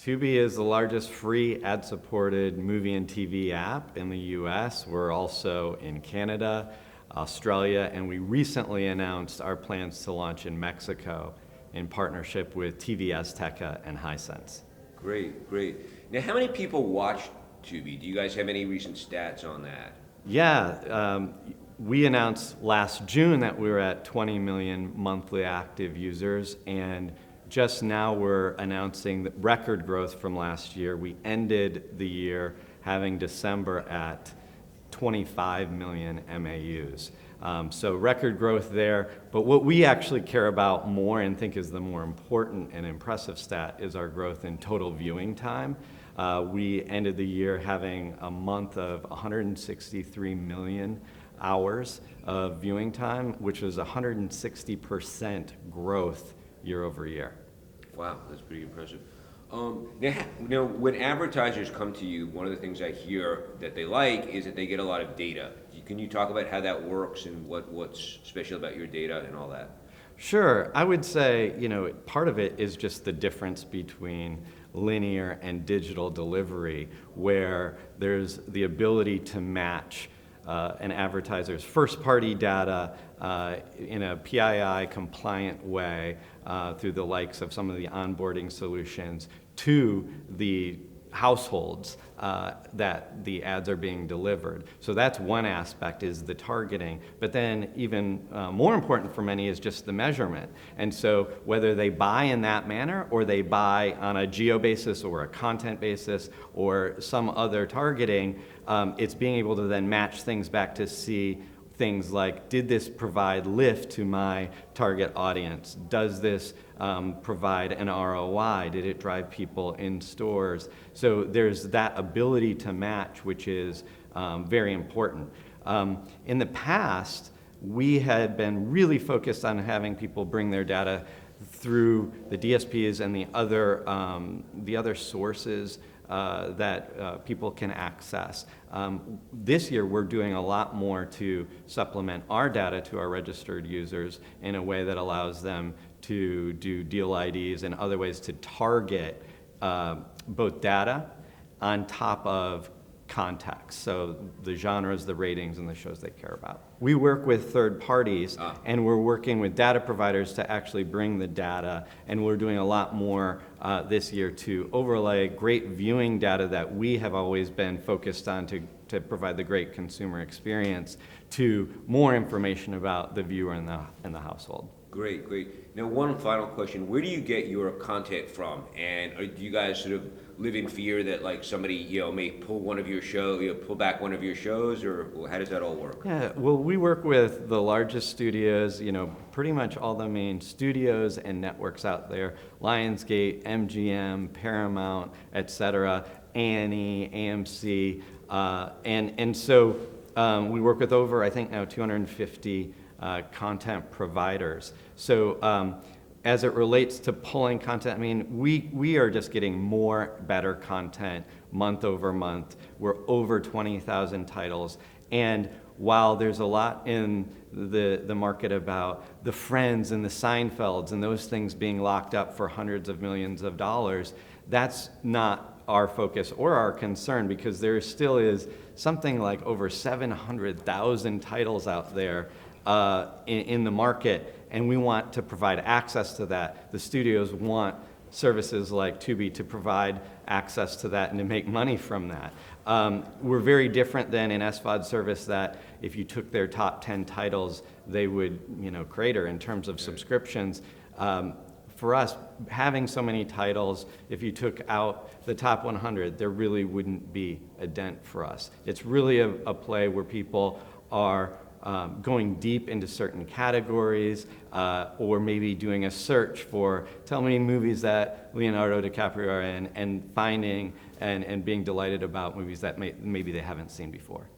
Tubi is the largest free ad-supported movie and TV app in the US. We're also in Canada, Australia, and we recently announced our plans to launch in Mexico in partnership with TV Azteca and Hisense. Great, great. Now, how many people watch Tubi? Do you guys have any recent stats on that? Yeah, we announced last June that we were at 20 million monthly active users, and just now we're announcing the record growth from last year. We ended the year having December at 25 million MAUs. So record growth there, but what we actually care about more and think is the more important and impressive stat is our growth in total viewing time. We ended the year having a month of 163 million hours of viewing time, which was 160% growth year over year. Wow, that's pretty impressive. Now, when advertisers come to you, one of the things I hear that they like is that they get a lot of data. Can you talk about how that works and what's special about your data and all that? Sure. I would say, part of it is just the difference between linear and digital delivery, where there's the ability to match an advertiser's first-party data in a PII compliant way through the likes of some of the onboarding solutions to the households that the ads are being delivered. So that's one aspect, is the targeting. But then even more important for many is just the measurement. And so whether they buy in that manner or they buy on a geo basis or a content basis or some other targeting, it's being able to then match things back to see things like, did this provide lift to my target audience? Does this provide an ROI? Did it drive people in stores? So there's that ability to match, which is very important. In the past, we had been really focused on having people bring their data through the DSPs and the other sources that people can access. This year we're doing a lot more to supplement our data to our registered users in a way that allows them to do deal IDs and other ways to target both data on top of context, so the genres, the ratings, and the shows they care about. We work with third parties, and we're working with data providers to actually bring the data, and we're doing a lot more this year to overlay great viewing data that we have always been focused on to provide the great consumer experience to more information about the viewer and the household. Great, great. Now, one final question. Where do you get your content from? And do you guys sort of live in fear that like somebody, may pull one of your pull back one of your shows, or how does that all work? Yeah, well, we work with the largest studios, pretty much all the main studios and networks out there, Lionsgate, MGM, Paramount, etc., A&E, AMC, and so we work with over, I think now 250 content providers. So as it relates to pulling content, we are just getting more better content month over month. We're over 20,000 titles. And while there's a lot in the market about the Friends and the Seinfelds and those things being locked up for hundreds of millions of dollars, that's not our focus or our concern, because there still is something like over 700,000 titles out there in the market, and we want to provide access to that. The studios want services like Tubi to provide access to that and to make money from that. We're very different than an SVOD service that if you took their top 10 titles, they would crater in terms of subscriptions. For us, having so many titles, if you took out the top 100, there really wouldn't be a dent for us. It's really a play where people are going deep into certain categories, or maybe doing a search for, tell me movies that Leonardo DiCaprio are in, and finding and being delighted about movies that maybe they haven't seen before.